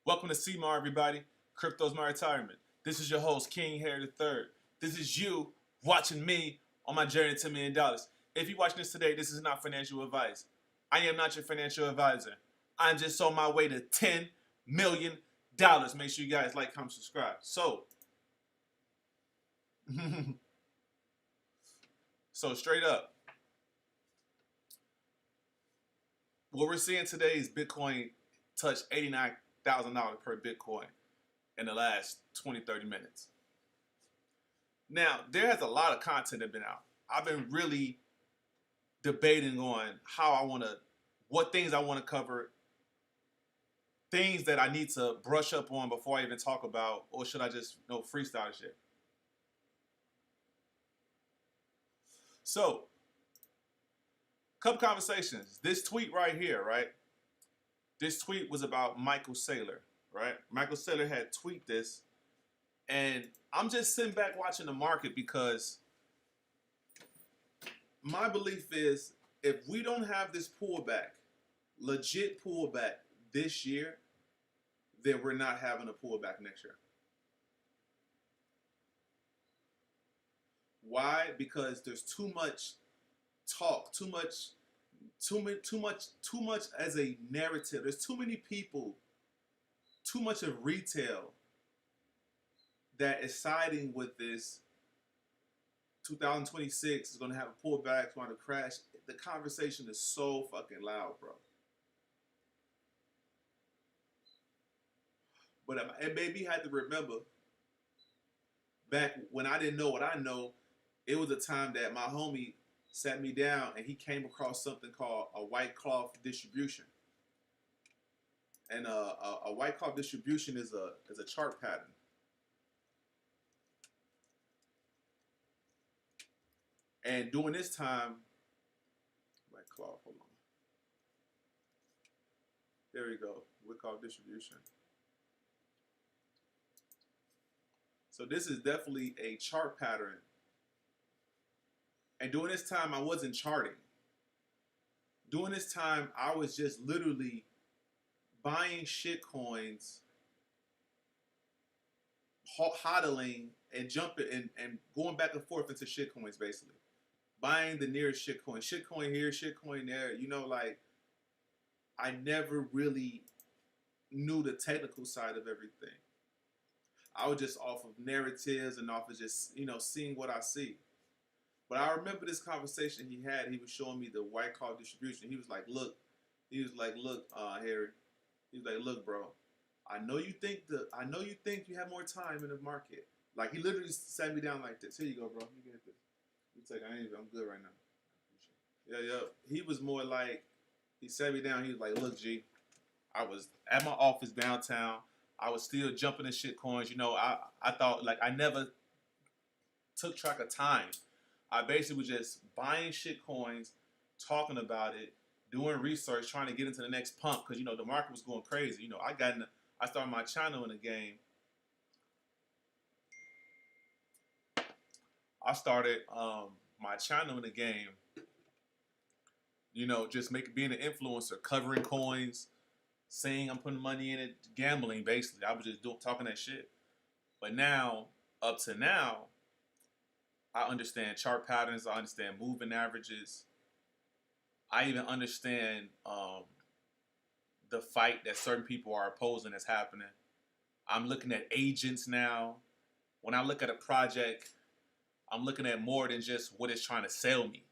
Welcome to CMAR, everybody. Crypto's my retirement. This is your host, King Harry III. This is you watching me on my journey to $1 million. If you're watching this today, this is not financial advice. I am not your financial advisor. I'm just on my way to $10 million. Make sure you guys like, comment, subscribe. So straight up, what we're seeing today is Bitcoin touch $89,000 per Bitcoin in the last 20, 30 minutes. Now, there has a lot of content that been out. I've been really debating on what things I want to cover, things that I need to brush up on before I even talk about, or should I just freestyle shit? So, couple conversations. This tweet right here, right? This tweet was about Michael Saylor, right? Michael Saylor had tweeted this, and I'm just sitting back watching the market because my belief is if we don't have this pullback, legit pullback this year, then we're not having a pullback next year. Why? Because there's too much talk, too much as a narrative. There's too many people, too much of retail that is siding with this. 2026 is going to have a pullback, it's going to crash. The conversation is so fucking loud, bro. But it made me have to remember back when I didn't know what I know. It was a time that my homie sat me down and he came across something called a white cloth distribution. And a white cloth distribution is a chart pattern. And during this time, white cloth, hold on. There we go, white cloth distribution. So this is definitely a chart pattern. And during this time, I wasn't charting. During this time, I was just literally buying shit coins, hodling and jumping and going back and forth into shit coins, basically. Buying the nearest shit coin. Shit coin here, shit coin there. I never really knew the technical side of everything. I was just off of narratives and off of just, seeing what I see. But I remember this conversation he had. He was showing me the white cloth distribution. He was like, look, Harry. He was like, look, bro, I know you think you have more time in the market. Like, he literally sat me down like this. Here you go, bro. You get this. I'm good right now. Yeah. He was more like, he sat me down. He was like, look, G, I was at my office downtown. I was still jumping in shit coins. I thought, like, I never took track of time. I basically was just buying shit coins, talking about it, doing research, trying to get into the next pump because, the market was going crazy. I started my channel in the game. I started my channel in the game, just being an influencer, covering coins, saying I'm putting money in it, gambling, basically. I was just talking that shit. But now, up to now, I understand chart patterns. I understand moving averages. I even understand the fight that certain people are opposing that's happening. I'm looking at agents now. When I look at a project, I'm looking at more than just what it's trying to sell me.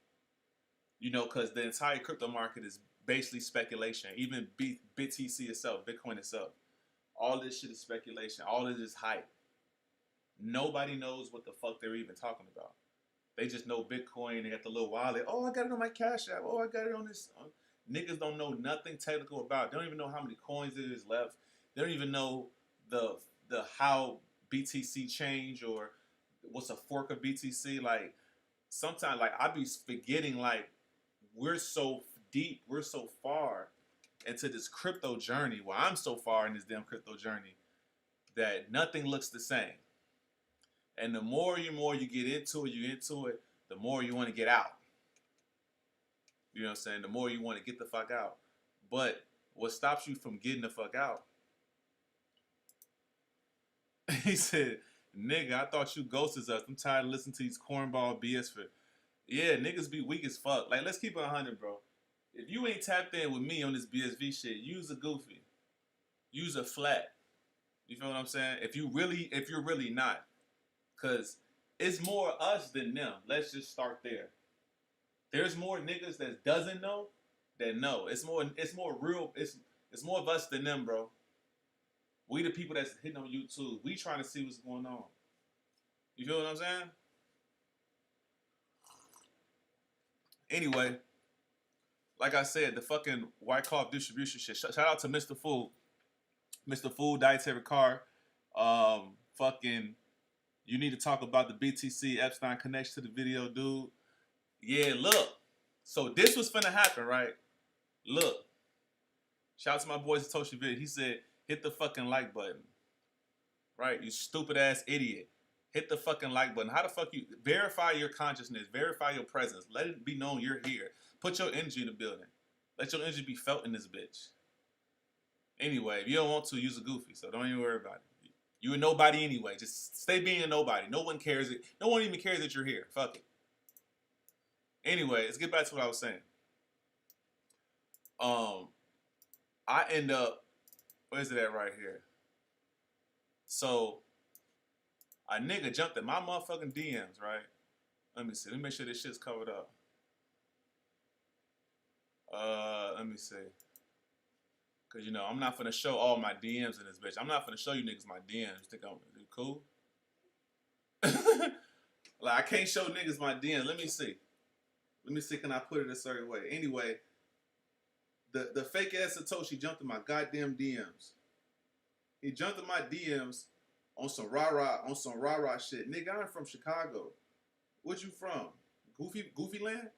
Because the entire crypto market is basically speculation. Even BTC itself, Bitcoin itself. All this shit is speculation. All this is hype. Nobody knows what the fuck they're even talking about. They just know Bitcoin. They got the little wallet. Oh, I got it on my Cash App. Oh, I got it on this. Niggas don't know nothing technical about it. They don't even know how many coins there is left. They don't even know the how BTC change or what's a fork of BTC. Like, sometimes, like, I be forgetting, like, we're so deep, we're so far into this crypto journey. Well, I'm so far in this damn crypto journey that nothing looks the same. And the more you get into it, the more you want to get out. You know what I'm saying? The more you want to get the fuck out. But what stops you from getting the fuck out He said, "Nigga, I thought you ghosted us. I'm tired of listening to these cornball BS for." Yeah, niggas be weak as fuck. Like, let's keep it 100, bro. If you ain't tapped in with me on this BSV shit, use a goofy, use a flat. You feel what I'm saying? If you're really not, cause it's more us than them. Let's just start there. There's more niggas that doesn't know than know. It's more real. It's more of us than them, bro. We the people that's hitting on YouTube. We trying to see what's going on. You feel what I'm saying? Anyway, like I said, the fucking White Cough distribution shit. Shout out to Mr. Food. Mr. Food, Dietary Car. Fucking, you need to talk about the BTC Epstein connection to the video, dude. Yeah, look. So this was finna happen, right? Look. Shout out to my boy Satoshi Vid. He said, hit the fucking like button. Right? You stupid ass idiot. Hit the fucking like button. How the fuck you verify your consciousness, verify your presence, let it be known you're here. Put your energy in the building. Let your energy be felt in this bitch. Anyway, if you don't want to, use a goofy, so don't even worry about it. You're a nobody anyway. Just stay being a nobody. No one cares. No one even cares that you're here. Fuck it. Anyway, let's get back to what I was saying. I end up, where's it at right here? So, a nigga jumped in my motherfucking DMs, right? Let me see. Let me make sure this shit's covered up. Let me see. Cause you know, I'm not finna show all my DMs in this bitch. I'm not finna show you niggas my DMs. You think I'm cool? Like, I can't show niggas my DMs. Let me see. Let me see, can I put it a certain way? Anyway, the fake ass Satoshi jumped in my goddamn DMs. He jumped in my DMs on some rah-rah shit. Nigga, I'm from Chicago. What you from? Goofy land?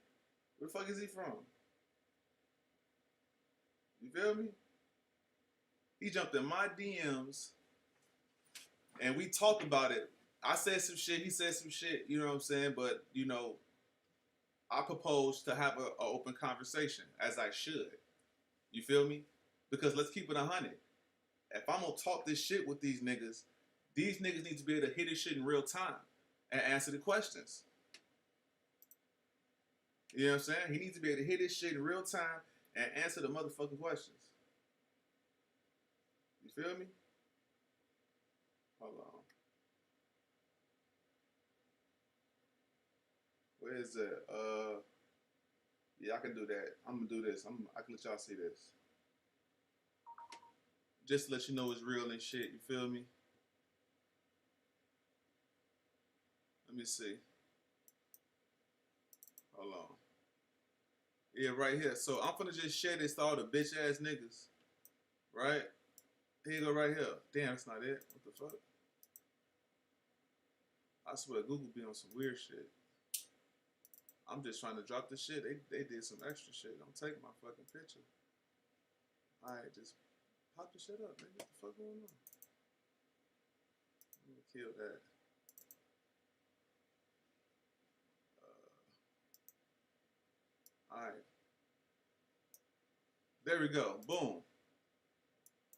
Where the fuck is he from? You feel me? He jumped in my DMs and we talked about it. I said some shit, he said some shit, you know what I'm saying? But, you know, I proposed to have an open conversation, as I should. You feel me? Because let's keep it 100. If I'm gonna talk this shit with these niggas need to be able to hit this shit in real time and answer the questions. You know what I'm saying? He needs to be able to hit this shit in real time and answer the motherfucking questions. You feel me? Hold on. Where is it? Yeah, I can do that. I'm gonna do this. I can let y'all see this. Just to let you know it's real and shit. You feel me? Let me see. Hold on. Yeah, right here. So I'm finna just share this to all the bitch ass niggas. Right? Here you go right here. Damn, that's not it. What the fuck? I swear Google be on some weird shit. I'm just trying to drop the shit. They did some extra shit. Don't take my fucking picture. Alright, just pop the shit up, man. What the fuck going on? I'm gonna kill that. Alright. There we go. Boom.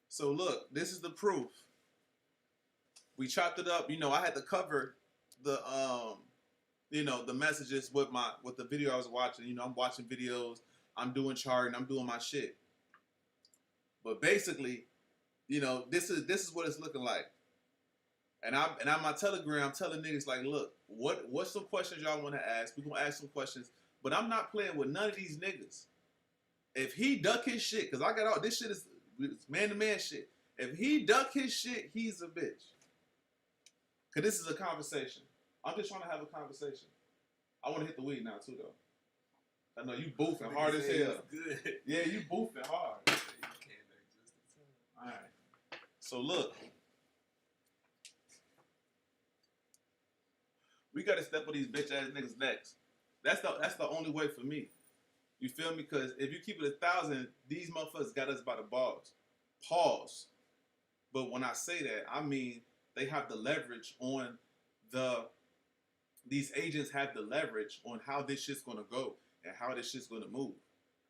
So look, this is the proof. We chopped it up. You know, I had to cover the you know, the messages with the video I was watching. You know, I'm watching videos, I'm doing charting, I'm doing my shit. But basically, you know, this is what it's looking like. And on my Telegram, I'm telling niggas like, look, what's some questions y'all want to ask? We're gonna ask some questions, but I'm not playing with none of these niggas. If he duck his shit, cause I got all this shit is man to man shit. If he duck his shit, he's a bitch. Cause this is a conversation. I'm just trying to have a conversation. I want to hit the weed now too, though. I know you boofing hard as hell. Good. Yeah, you boofing hard. All right. So look, we gotta step on these bitch ass niggas' necks. That's the only way for me. You feel me? Because if you keep it 1,000, these motherfuckers got us by the balls. Pause. But when I say that, I mean they have the leverage on these agents have the leverage on how this shit's gonna go and how this shit's gonna move.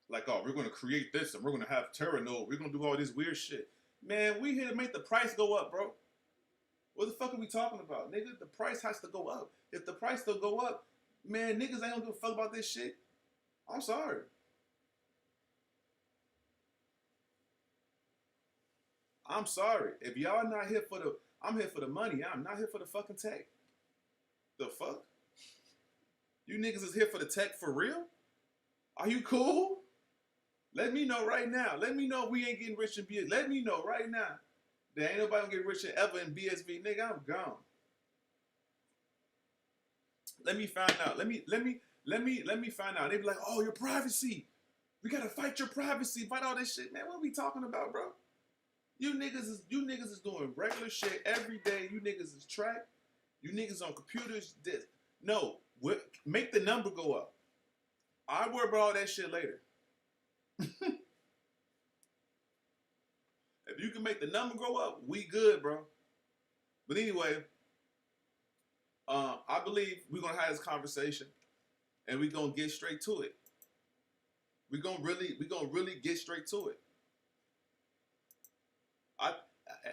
Like, oh, we're gonna create this and we're gonna have Terranode. We're gonna do all this weird shit. Man, we here to make the price go up, bro. What the fuck are we talking about, nigga? The price has to go up. If the price don't go up, man, niggas ain't gonna give a fuck about this shit. I'm sorry. I'm sorry. If y'all not here for the, I'm here for the money. I'm not here for the fucking tech. The fuck? You niggas is here for the tech for real? Are you cool? Let me know right now. Let me know we ain't getting rich in BSV. Let me know right now. There ain't nobody gonna get rich ever in BSV, nigga. I'm gone. Let me find out. Let me find out. They be like, oh, your privacy. We gotta fight your privacy. Fight all this shit, man. What are we talking about, bro? You niggas is doing regular shit every day. You niggas is trapped. You niggas on computers. No, make the number go up. I'll worry about all that shit later. If you can make the number go up, we good, bro. But anyway, I believe we're gonna have this conversation, and we're gonna get straight to it. We're gonna really get straight to it.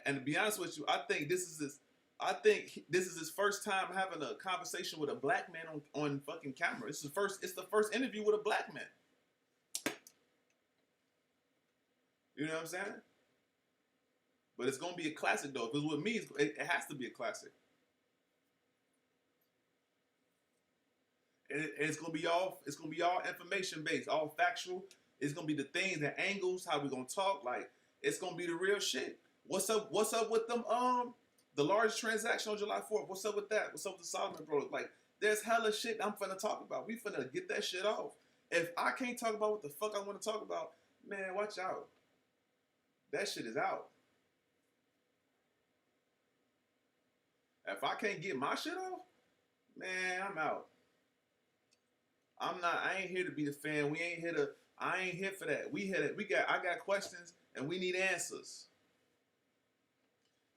And to be honest with you, I think this is his first time having a conversation with a black man on fucking camera. It's the first interview with a black man. You know what I'm saying? But it's gonna be a classic though. Because with me, it has to be a classic. And it's gonna be all information based, all factual. It's gonna be the things, the angles, how we gonna talk. Like it's gonna be the real shit. What's up with them? The largest transaction on July 4th. What's up with that? What's up with the Solomon Brothers? Like, there's hella shit I'm finna talk about. We finna get that shit off. If I can't talk about what the fuck I want to talk about, man, watch out. That shit is out. If I can't get my shit off, man, I'm out. I ain't here to be the fan. I ain't here for that. I got questions and we need answers.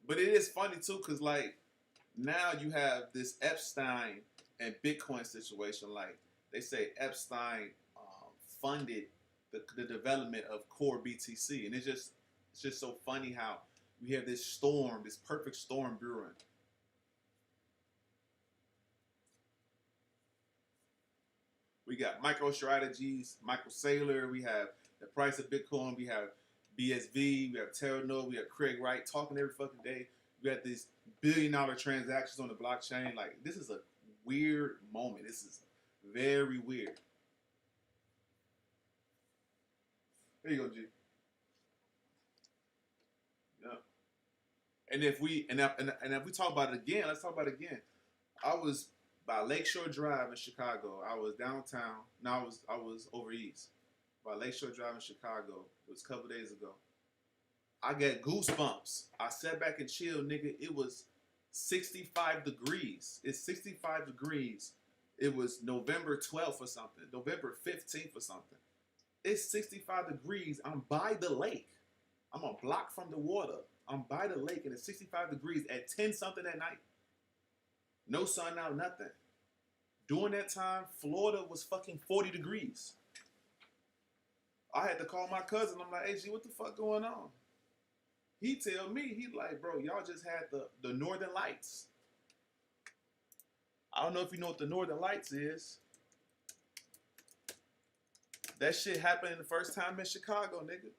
But it is funny too, cause like now you have this Epstein and Bitcoin situation. Like they say Epstein funded the development of core BTC, and it's just so funny how we have this perfect storm brewing. We got MicroStrategies, Michael Saylor. We have the price of Bitcoin. We have BSV. We have Terranode. We have Craig Wright talking every fucking day. We got these billion-dollar transactions on the blockchain. Like, this is a weird moment. This is very weird. There you go, G. Yeah. And if we talk about it again, let's talk about it again. I was by Lakeshore Drive in Chicago. I was downtown. No, I was over east. By Lakeshore Drive in Chicago. It was a couple days ago. I got goosebumps. I sat back and chilled, nigga. It was 65 degrees. It's 65 degrees. It was November 12th or something. November 15th or something. It's 65 degrees. I'm by the lake. I'm a block from the water. I'm by the lake and it's 65 degrees at 10 something at night. No sun out, nothing. During that time, Florida was fucking 40 degrees. I had to call my cousin. I'm like, hey, G, what the fuck going on? He tell me, he like, bro, y'all just had the Northern Lights. I don't know if you know what the Northern Lights is. That shit happened the first time in Chicago, nigga.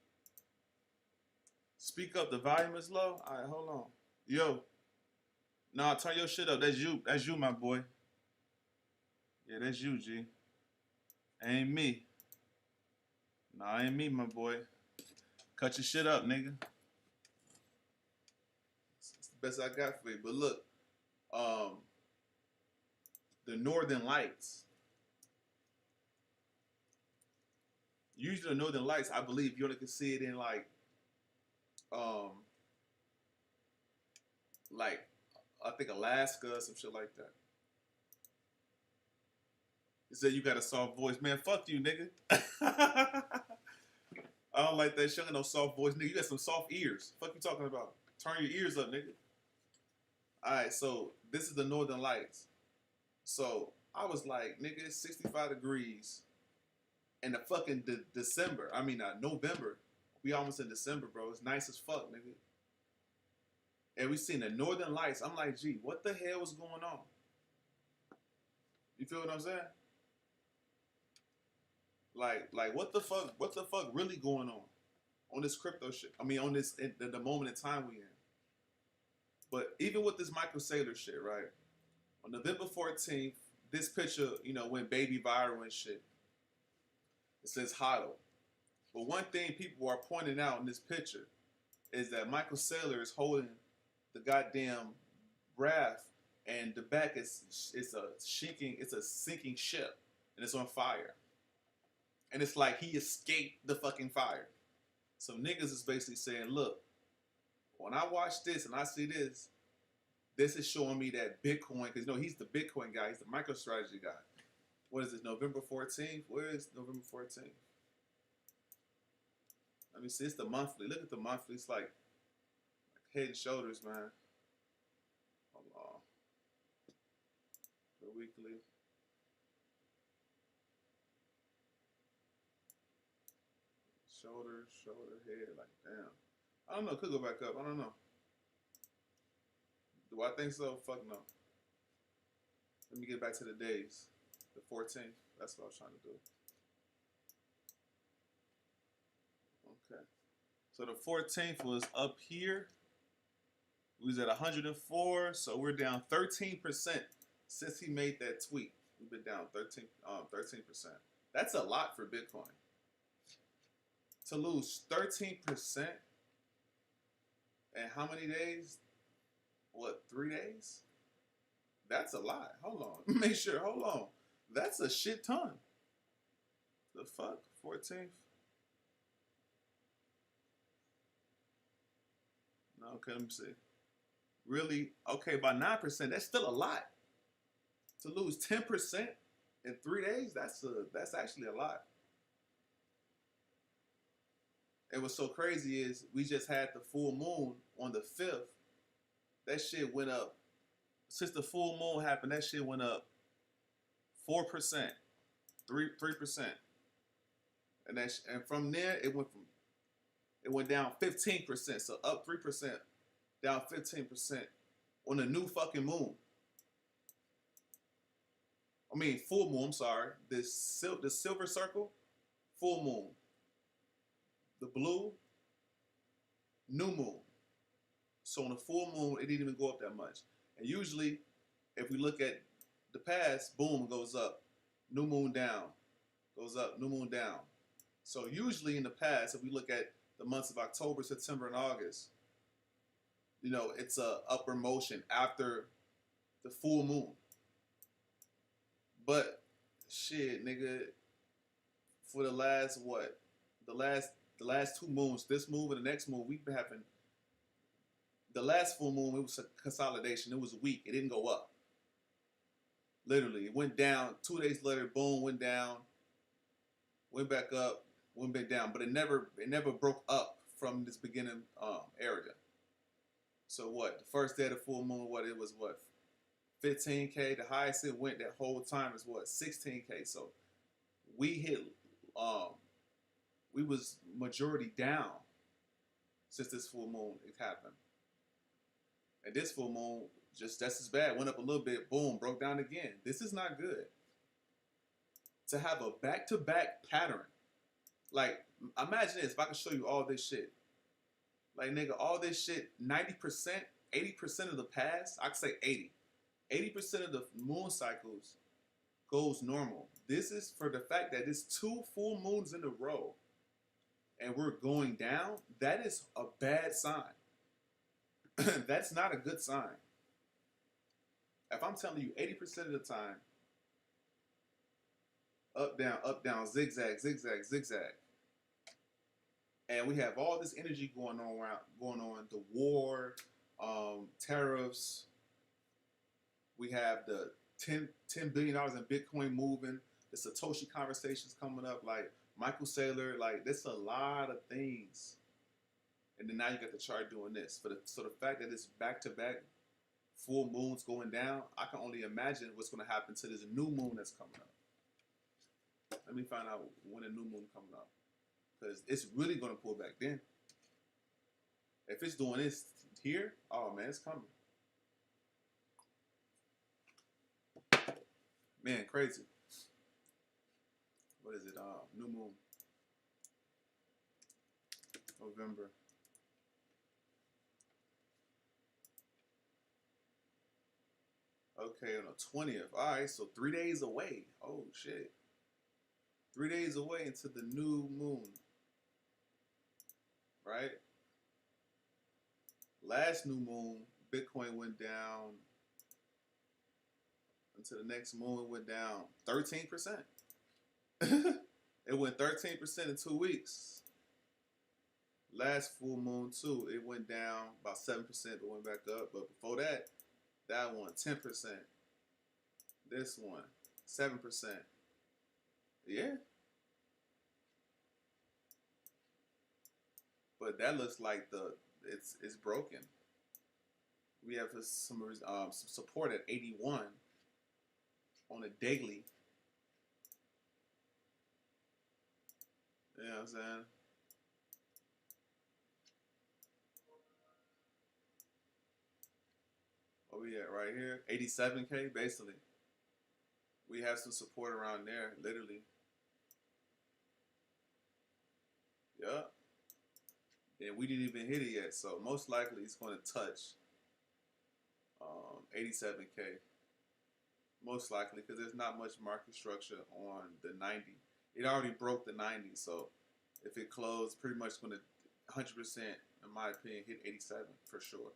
Speak up, the volume is low. All right, hold on. Yo. Nah, turn your shit up. That's you. That's you, my boy. Yeah, that's you, G. Ain't me. Nah, ain't me, my boy. Cut your shit up, nigga. It's the best I got for you. But look, the Northern Lights. Usually the Northern Lights, I believe you only can see it in like I think Alaska or some shit like that. He said you got a soft voice. Man, fuck you, nigga. I don't like that shit. No soft voice, nigga. You got some soft ears. Fuck you talking about? Turn your ears up, nigga. Alright, so this is the Northern Lights. So I was like, nigga, it's 65 degrees. And the fucking December. I mean, November. We almost in December, bro. It's nice as fuck, nigga. and we seen the Northern Lights. I'm like, gee, what the hell was going on? You feel what I'm saying? Like what the fuck? What the fuck really going on this crypto shit? I mean, on this the moment in time we in. But even with this Michael Saylor shit, right? On November 14th, this picture, you know, went baby viral and shit. It says HODL. But one thing people are pointing out in this picture is that Michael Saylor is holding the goddamn raft, and the back is a sinking ship, and it's on fire. And it's like he escaped the fucking fire. So niggas is basically saying, look, when I watch this and I see this, this is showing me that Bitcoin, because you know he's the Bitcoin guy, he's the MicroStrategy guy. What is it, November 14th? Where is November 14th? Let me see, it's the monthly. Look at the monthly. It's like Head and Shoulders, man. Hold on. The weekly. Shoulder, head, like damn. I don't know. Could go back up. I don't know. Do I think so? Fuck no. Let me get back to the days. The 14th. That's what I was trying to do. Okay. So the 14th was up here. We was at 104, so we're down 13% since he made that tweet. We've been down 13%. That's a lot for Bitcoin. To lose 13% in how many days? What, 3 days? That's a lot. Hold on. Make sure. Hold on. That's a shit ton. The fuck? 14th? No, okay, let me see. Really? Okay, by 9%, that's still a lot. To lose 10% in 3 days, that's actually a lot. And what's so crazy is we just had the full moon on the 5th. That shit went up. Since the full moon happened, that shit went up 4%, 3%. And from there it went down 15%. So up 3%, down 15% on a new fucking moon. I mean full moon, I'm sorry. The silver circle, full moon. The blue, new moon. So on a full moon, it didn't even go up that much. And usually, if we look at the past, boom, goes up. New moon down. Goes up, new moon down. So usually in the past, if we look at the months of October, September, and August, you know, it's a upward motion after the full moon. But shit, nigga, for the last what? The last 2 moons, this moon and the next moon, we've been having. The last full moon, it was a consolidation. It was weak. It didn't go up. Literally, it went down. 2 days later, boom, went down. Went back up. Went back down. But it never broke up from this beginning area. So what? The first day of the full moon, what it was? What? 15K. The highest it went that whole time is what? 16K. So we hit. We was majority down since this full moon it happened. And this full moon, just that's as bad. Went up a little bit, boom, broke down again. This is not good. To have a back-to-back pattern. Like, imagine this, if I could show you all this shit. Like, nigga, all this shit, 90%, 80% of the past, I could say 80. 80% of the moon cycles goes normal. This is for the fact that it's 2 full moons in a row and we're going down. That is a bad sign. That's not a good sign. If I'm telling you 80% of the time, up, down, zigzag, zigzag, zigzag, and we have all this energy going on, the war, tariffs. We have the $10 billion in Bitcoin moving. The Satoshi conversations coming up, like Michael Saylor, like there's a lot of things. And then now you got the chart doing this. So the fact that it's back-to-back full moons going down, I can only imagine what's going to happen to this new moon that's coming up. Let me find out when a new moon coming up. Because it's really going to pull back then. If it's doing this, Here? Oh man, it's coming. Man, crazy. What is it? New moon. November. Okay, on the 20th. All right, so 3 days away. Oh shit. 3 days away into the new moon. Right? Last new moon, Bitcoin went down. Until the next moon, it went down 13%. It went 13% in 2 weeks. Last full moon too, it went down about 7%, but went back up. But before that, that one 10%. This one 7%. Yeah. But that looks like it's broken. We have some support at 81 on a daily. You know what I'm saying? What we at right here? 87K basically. We have some support around there, literally. Yeah. And we didn't even hit it yet, so most likely it's going to touch 87K. Most likely, because there's not much market structure on the 90. It already broke the 90, so if it closed, pretty much going to 100%, in my opinion, hit 87 for sure.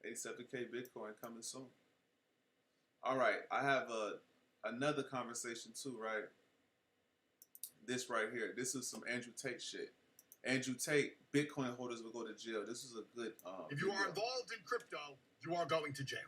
87K Bitcoin coming soon. All right, I have another conversation too, right? This right here. This is some Andrew Tate shit. Andrew Tate, Bitcoin holders will go to jail. This is a good. If you are involved in crypto, you are going to jail.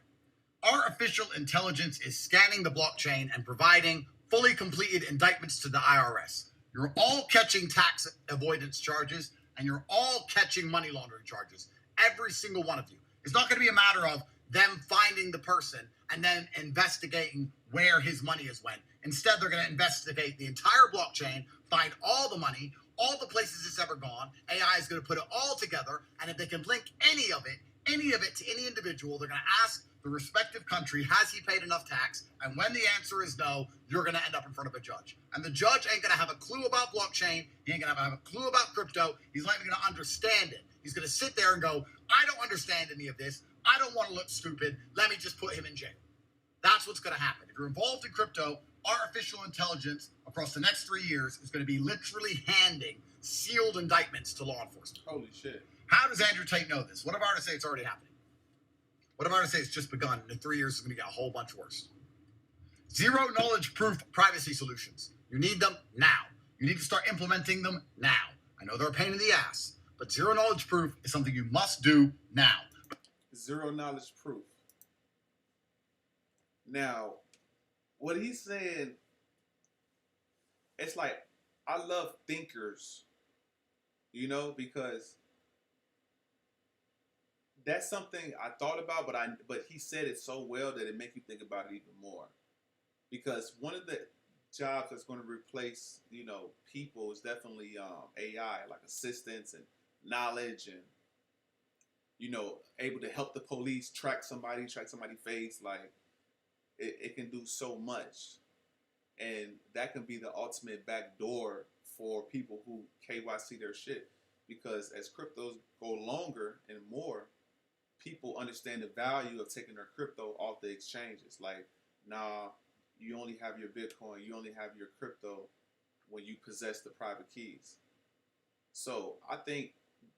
Artificial intelligence is scanning the blockchain and providing fully completed indictments to the IRS. You're all catching tax avoidance charges, and you're all catching money laundering charges. Every single one of you. It's not going to be a matter of them finding the person and then investigating where his money has went. Instead, they're going to investigate the entire blockchain, find all the money, all the places it's ever gone. AI is going to put it all together, and if they can link any of it to any individual, they're going to ask the respective country, has he paid enough tax? And when the answer is no, you're going to end up in front of a judge. And the judge ain't going to have a clue about blockchain. He ain't going to have a clue about crypto. He's not even going to understand it. He's going to sit there and go, I don't understand any of this. I don't want to look stupid. Let me just put him in jail. That's what's going to happen. If you're involved in crypto, artificial intelligence across the next 3 years is going to be literally handing sealed indictments to law enforcement. Holy shit. How does Andrew Tate know this? What if I were to say it's already happening? What if I were to say it's just begun and in 3 years it's going to get a whole bunch worse? Zero knowledge proof privacy solutions. You need them now. You need to start implementing them now. I know they're a pain in the ass, but zero knowledge proof is something you must do now. Zero knowledge proof. Now, what he's saying, it's like, I love thinkers, you know, because that's something I thought about, but he said it so well that it makes you think about it even more. Because one of the jobs that's going to replace, you know, people is definitely AI, like assistance and knowledge and, you know, able to help the police track somebody's face. Like, it can do so much. And that can be the ultimate backdoor for people who KYC their shit. Because as cryptos go longer and more, people understand the value of taking their crypto off the exchanges. Like, nah, you only have your Bitcoin, you only have your crypto when you possess the private keys. So I think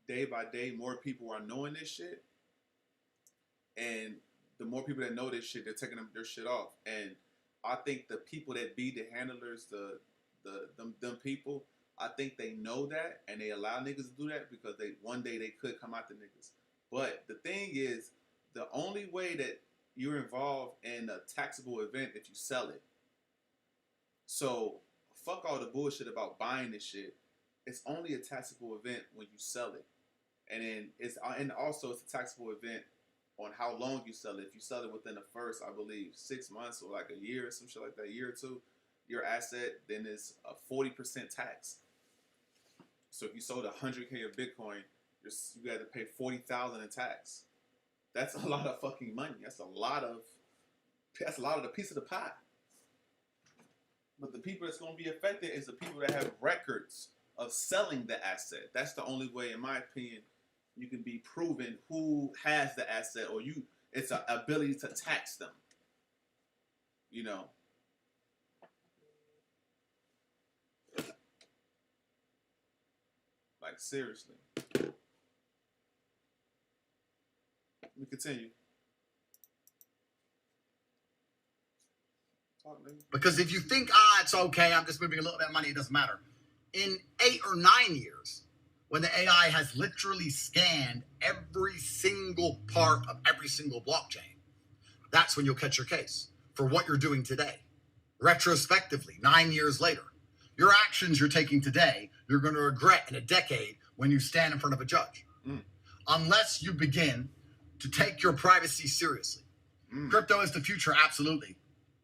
day by day, more people are knowing this shit. And the more people that know this shit, they're taking their shit off. And I think the people that be the handlers, them people, I think they know that and they allow niggas to do that because one day they could come out to niggas. But the thing is, the only way that you're involved in a taxable event if you sell it. So fuck all the bullshit about buying this shit. It's only a taxable event when you sell it. And also it's a taxable event on how long you sell it. If you sell it within the first, I believe, 6 months or like a year or some shit like that, a year or two, your asset, then it's a 40% tax. So if you sold 100K of Bitcoin, you got to pay $40,000 in tax. That's a lot of fucking money. That's a lot of the piece of the pie. But the people that's going to be affected is the people that have records of selling the asset. That's the only way, in my opinion, you can be proven who has the asset, or it's an ability to tax them. You know. Like, seriously. Let me continue. Because if you think, it's okay, I'm just moving a little bit of money, it doesn't matter. In 8 or 9 years, when the AI has literally scanned every single part of every single blockchain, that's when you'll catch your case for what you're doing today. Retrospectively, 9 years later, your actions you're taking today, you're going to regret in a decade when you stand in front of a judge. Unless you begin to take your privacy seriously. Crypto is the future, absolutely.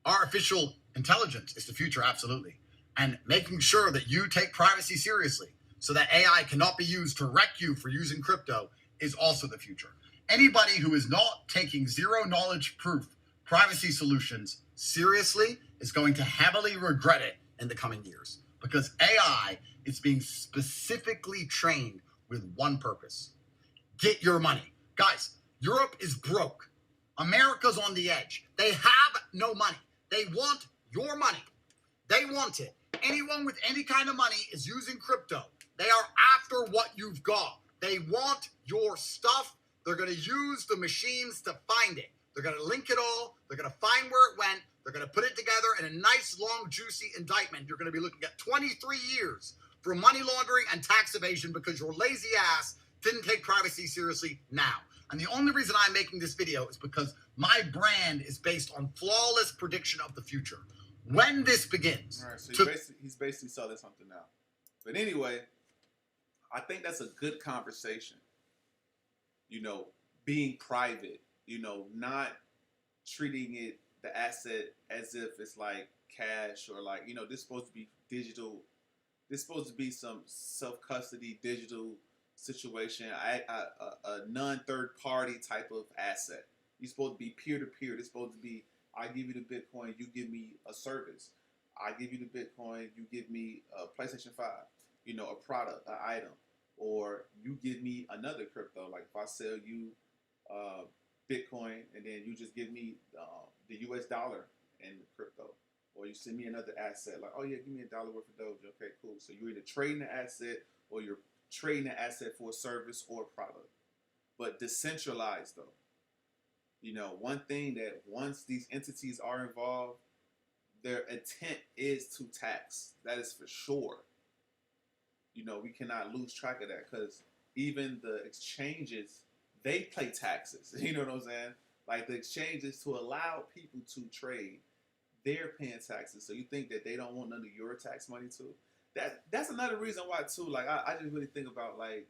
Artificial intelligence is the future, absolutely. And making sure that you take privacy seriously so that AI cannot be used to wreck you for using crypto is also the future. Anybody who is not taking zero knowledge proof privacy solutions seriously is going to heavily regret it in the coming years, because AI is being specifically trained with one purpose: get your money. Guys, Europe is broke. America's on the edge. They have no money. They want your money. They want it. Anyone with any kind of money is using crypto. They are after what you've got. They want your stuff. They're going to use the machines to find it. They're going to link it all. They're going to find where it went. They're going to put it together in a nice, long, juicy indictment. You're going to be looking at 23 years for money laundering and tax evasion because your lazy ass didn't take privacy seriously now. And the only reason I'm making this video is because my brand is based on flawless prediction of the future. When this begins. All right, so he's basically selling something now. But anyway, I think that's a good conversation. You know, being private, you know, not treating it, the asset, as if it's like cash or like, you know, this is supposed to be digital. This is supposed to be some self-custody digital situation, a non-third party type of asset. You're supposed to be peer-to-peer. This is supposed to be, I give you the Bitcoin, you give me a service. I give you the Bitcoin, you give me a PlayStation 5, you know, a product, an item. Or you give me another crypto. Like if I sell you Bitcoin and then you just give me the US dollar and crypto. Or you send me another asset. Like, oh yeah, give me $1 worth of Doge. Okay, cool. So you're either trading the asset or you're trading the asset for a service or a product. But decentralized though. You know, one thing that once these entities are involved, their intent is to tax. That is for sure. You know, we cannot lose track of that because even the exchanges, they pay taxes. You know what I'm saying? Like the exchanges, to allow people to trade, they're paying taxes. So you think that they don't want none of your tax money too? That's another reason why too. Like I just really think about like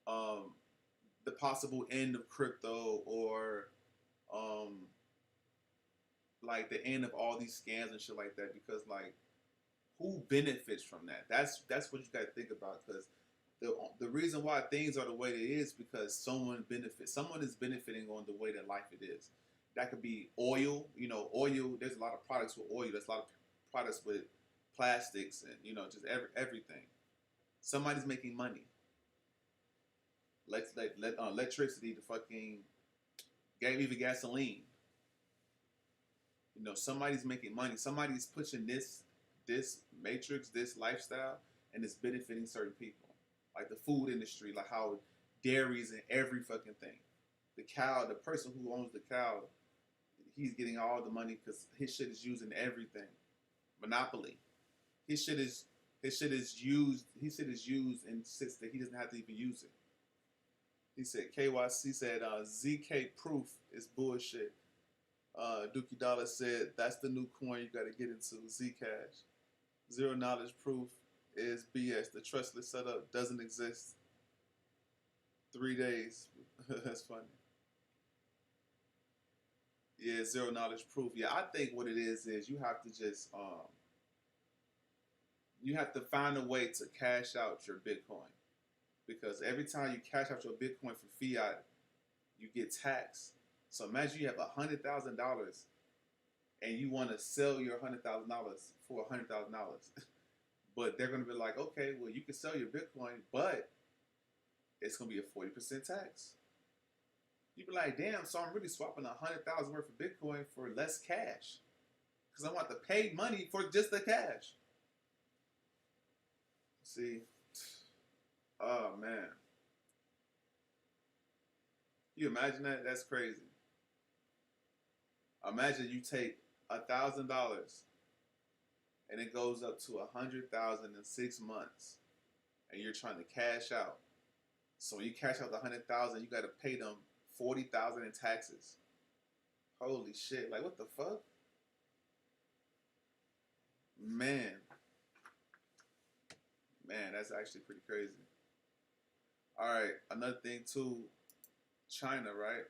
the possible end of crypto or like the end of all these scams and shit like that, because like who benefits from that? That's what you got to think about, because the reason why things are the way it is because someone benefits. Someone is benefiting on the way that life it is. That could be oil. You know, oil. There's a lot of products with oil. There's a lot of products with plastics and, you know, just everything. Somebody's making money. Let electricity, the fucking even gasoline. You know, somebody's making money. Somebody's pushing this matrix, this lifestyle, and it's benefiting certain people. Like the food industry, like how dairies and every fucking thing. The cow, the person who owns the cow, he's getting all the money because his shit is used in everything. Monopoly. His shit is used. His shit is used and sits that he doesn't have to even use it. He said KYC said ZK proof is bullshit. Dookie Dollar said that's the new coin you got to get into, Zcash. Zero knowledge proof is BS. The trustless setup doesn't exist. 3 days. That's funny. Yeah, zero knowledge proof. Yeah, I think what it is you have to just you have to find a way to cash out your Bitcoin. because every time you cash out your Bitcoin for fiat, you get taxed. So imagine you have $100,000 and you want to sell your $100,000 for $100,000, but they're going to be like, okay, well you can sell your Bitcoin, but it's going to be a 40% tax. You be like, damn, so I'm really swapping $100,000 worth of Bitcoin for less cash because I want to pay money for just the cash. See, oh man, you imagine that? That's crazy. Imagine you take $1,000 and it goes up to $100,000 in 6 months, and you're trying to cash out. So when you cash out the $100,000, you got to pay them $40,000 in taxes. Holy shit! Like what the fuck, man? Man, that's actually pretty crazy. All right, another thing too, China, right?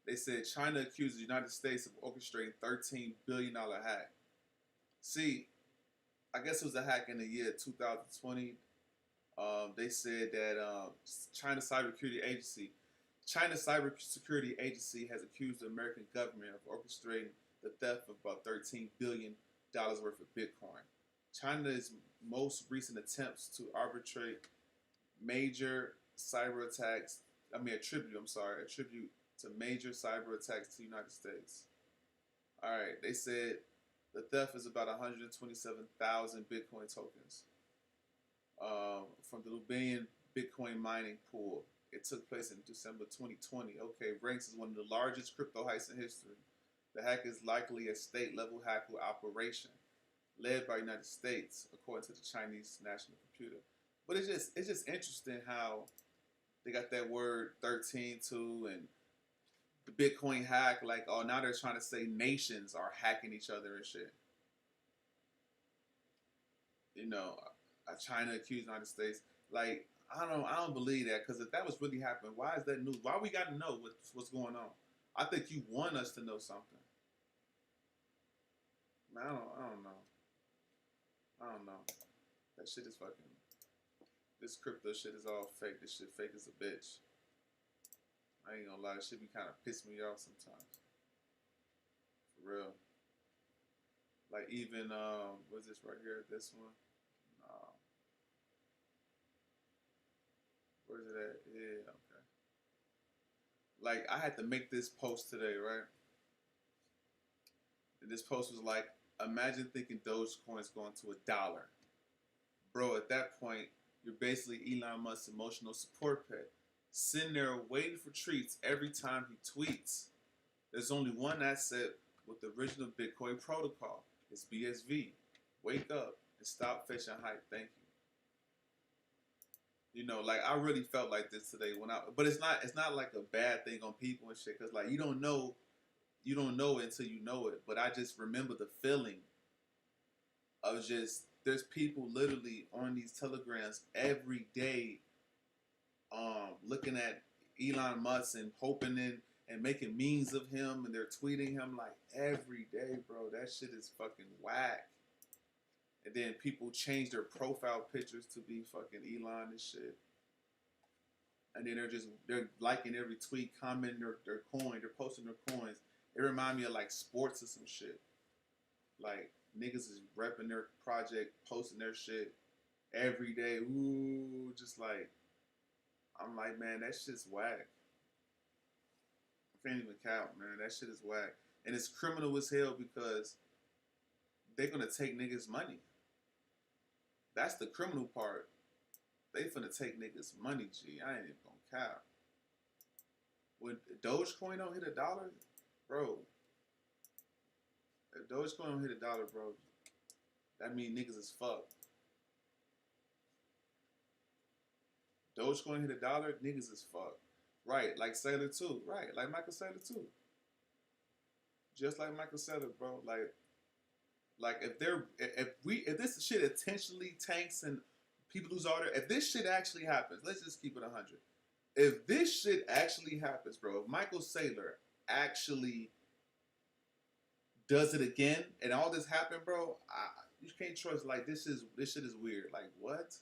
They said China accused the United States of orchestrating $13 billion hack. See, I guess it was a hack in the year 2020. They said that China's cybersecurity agency has accused the American government of orchestrating the theft of about $13 billion worth of Bitcoin. China's most recent attempts to major cyber attacks, attribute to major cyber attacks to the United States. All right, they said the theft is about 127,000 Bitcoin tokens from the Lubian Bitcoin mining pool. It took place in December 2020. Okay, ranks as one of the largest crypto heists in history. The hack is likely a state-level hacker operation led by the United States, according to the Chinese National Computer. But it's just interesting how they got that word 13 too, and the Bitcoin hack, like, oh, now they're trying to say nations are hacking each other and shit. You know, China accused the United States. Like, I don't believe that, because if that was really happening, why is that news? Why we got to know what's going on? I think you want us to know something. Man, I don't know. I don't know. That shit is fucking. This crypto shit is all fake. This shit fake as a bitch. I ain't gonna lie. This shit be kind of pissing me off sometimes. For real. Like even what's this right here? This one. Where's it at? Yeah, okay. Like I had to make this post today, right? And this post was like, imagine thinking Dogecoin's going to $1. Bro, at that point, you're basically Elon Musk's emotional support pet. Sitting there waiting for treats every time he tweets. There's only one asset with the original Bitcoin protocol. It's BSV. Wake up and stop fetching hype. Thank you. You know, like I really felt like this today but it's not like a bad thing on people and shit, cause like you don't know it until you know it. But I just remember the feeling of just there's people literally on these telegrams every day, looking at Elon Musk and hoping and making memes of him, and they're tweeting him like every day, bro. That shit is fucking whack. And then people change their profile pictures to be fucking Elon and shit. And then they're liking every tweet, commenting their coin, they're posting their coins. It reminds me of like sports or some shit. Like niggas is repping their project, posting their shit every day. Ooh, just like I'm like, man, that shit's whack. I can't even count, man. That shit is whack. And it's criminal as hell because they're gonna take niggas' money. That's the criminal part. They finna take niggas' money, G. I ain't even gonna count. When Dogecoin don't hit $1, bro. If Dogecoin don't hit $1, bro, that mean niggas is fucked. Dogecoin hit $1, niggas is fucked. Right, like Sailor too. Right, like Michael Saylor too. Just like Michael Saylor, bro. Like if this shit intentionally tanks and people lose all their, if this shit actually happens, let's just keep it 100. If this shit actually happens, bro, if Michael Saylor actually does it again and all this happened, bro, you can't trust. Like this shit is weird. Like what?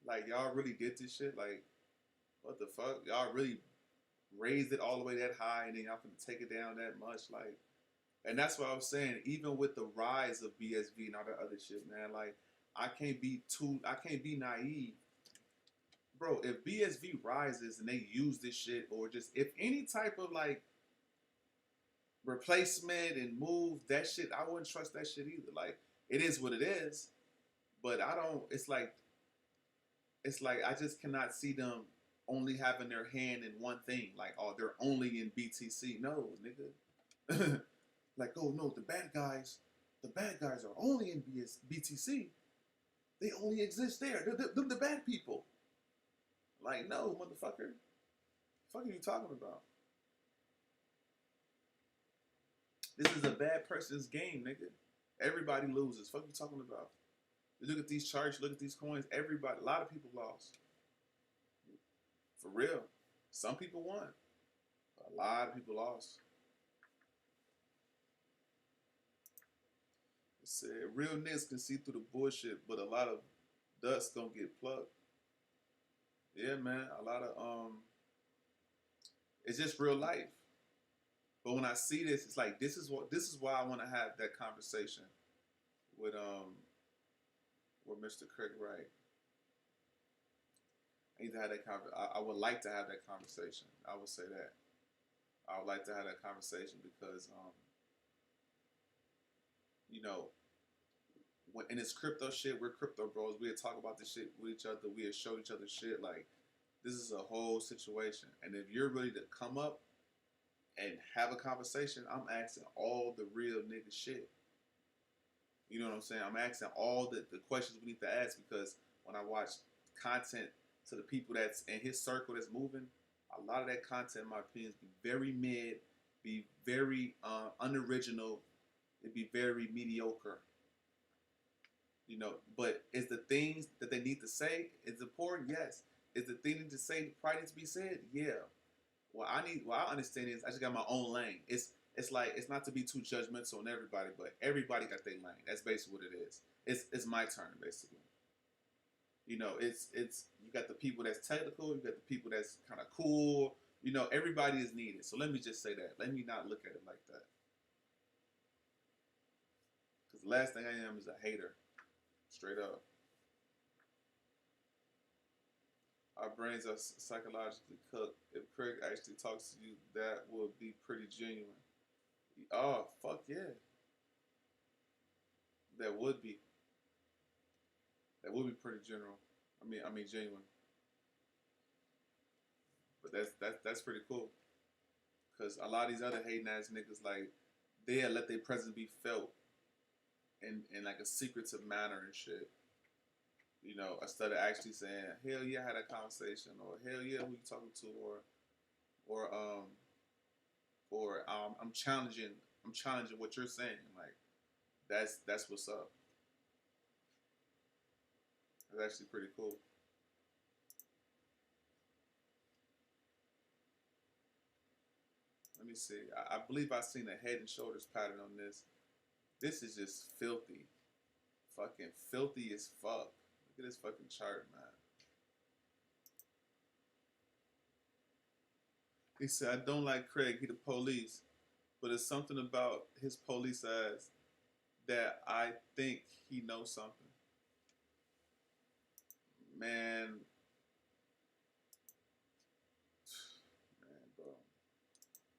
Like y'all really did this shit. Like what the fuck? Y'all really raised it all the way that high, and then y'all can take it down that much. Like, and that's what I was saying. Even with the rise of BSV and all that other shit, man. Like, I can't be naive, bro. If BSV rises and they use this shit, or just if any type of like replacement and move that shit, I wouldn't trust that shit either. Like, it is what it is, but I don't. It's like I just cannot see them only having their hand in one thing. Like, oh, they're only in BTC. No, nigga. Like, oh no, the bad guys are only in BTC. They only exist there. They're the bad people. Like, no, motherfucker. The fuck are you talking about? This is a bad person's game, nigga. Everybody loses. Fuck you talking about? You look at these charts, look at these coins. Everybody, a lot of people lost. For real. Some people won. But a lot of people lost. It said real niggas can see through the bullshit, but a lot of dust gonna get plucked. Yeah, man. A lot of it's just real life. But when I see this, it's like this is why I want to have that conversation with Mr. Craig Wright. I need to have that I would like to have that conversation. I would say that. I would like to have that conversation because you know, when in this crypto shit, we're crypto bros. We talk about this shit with each other. We show each other shit. Like, this is a whole situation. And if you're ready to come up and have a conversation, I'm asking all the real nigga shit. You know what I'm saying? I'm asking all the questions we need to ask, because when I watch content to the people that's in his circle that's moving, a lot of that content, in my opinion, be very mid, be very unoriginal, it'd be very mediocre. You know, but is the things that they need to say is important? Yes. Is the thing to say probably needs to be said? Yeah. What I understand is I just got my own lane. It's like, it's not to be too judgmental on everybody, but everybody got their lane. That's basically what it is. It's my turn, basically. You know, it's you got the people that's technical, you got the people that's kind of cool. You know, everybody is needed. So let me just say that. Let me not look at it like that. Because the last thing I am is a hater. Straight up. Our brains are psychologically cooked. If Craig actually talks to you, that would be pretty genuine. Oh, fuck yeah. That would be. That would be pretty general. I mean genuine. But that's pretty cool. Cause a lot of these other hating ass niggas, like, they'll let their presence be felt in like a secretive manner and shit. You know, instead of actually saying, hell yeah, I had a conversation, or hell yeah, who you talking to, or I'm challenging what you're saying. Like, that's what's up. It's actually pretty cool. Let me see. I believe I seen a Head and Shoulders pattern on this. This is just filthy. Fucking filthy as fuck. Look at this fucking chart, man. He said, I don't like Craig, he the police, but it's something about his police ass that I think he knows something. Man,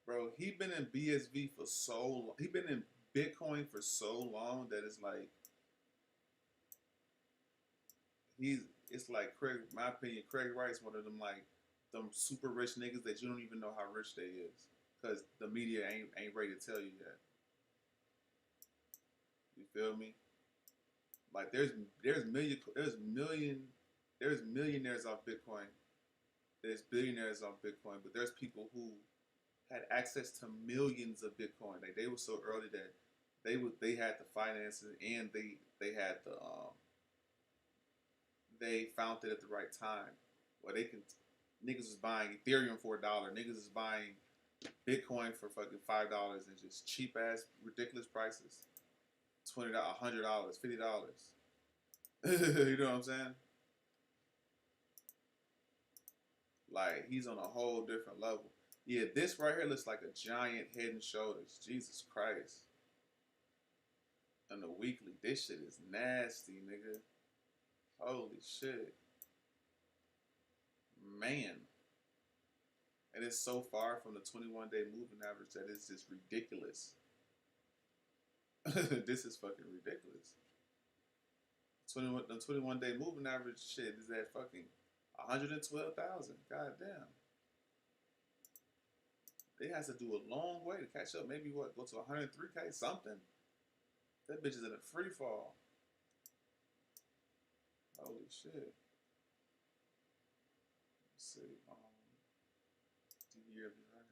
bro, he been in BSV for so long. He been in Bitcoin for so long that it's like it's like Craig. In my opinion, Craig Wright's one of them, like, them super rich niggas that you don't even know how rich they is, because the media ain't ready to tell you yet. You feel me? Like, there's millionaires off Bitcoin. There's billionaires off Bitcoin, but there's people who had access to millions of Bitcoin. Like, they were so early that they had the finances, and they had the they found it at the right time, where they can, niggas was buying Ethereum for $1, niggas is buying Bitcoin for fucking $5, and just cheap ass ridiculous prices, $20, $100, $50. You know what I'm saying? Like, he's on a whole different level. Yeah, this right here looks like a giant Head and Shoulders. Jesus Christ. And the weekly, this shit is nasty, nigga. Holy shit. Man. And it's so far from the 21-day moving average that it's just ridiculous. This is fucking ridiculous. The 21-day moving average shit is at fucking 112,000. God damn. It has to do a long way to catch up. Maybe what? Go to 103K something? That bitch is in a free fall. Holy shit. Let's see. The yearly, right?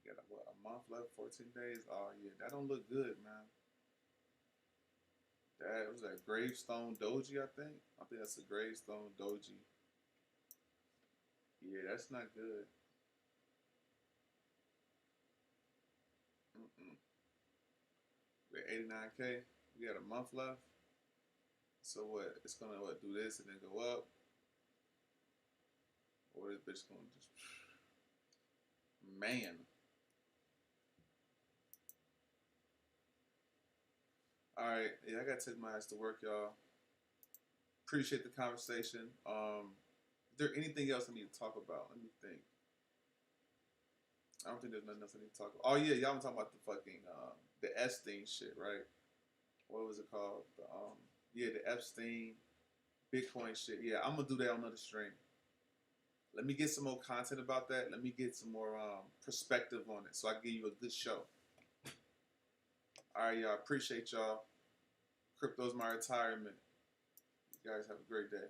Got a month left, 14 days. Oh yeah, that don't look good, man. That was that Gravestone Doji, I think. I think that's a Gravestone Doji. Yeah, that's not good. We're at 89K. We got a month left. So what? It's gonna do this and then go up, or this bitch gonna just man. All right, yeah, I gotta take my ass to work, y'all. Appreciate the conversation. Is there anything else I need to talk about? Let me think. I don't think there's nothing else I need to talk about. Oh yeah, y'all been talking about the fucking the Epstein shit, right? What was it called? Yeah, the Epstein Bitcoin shit. Yeah, I'm gonna do that on another stream. Let me get some more content about that. Let me get some more perspective on it, so I can give you a good show. All right, y'all. Appreciate y'all. Crypto's my retirement. You guys have a great day.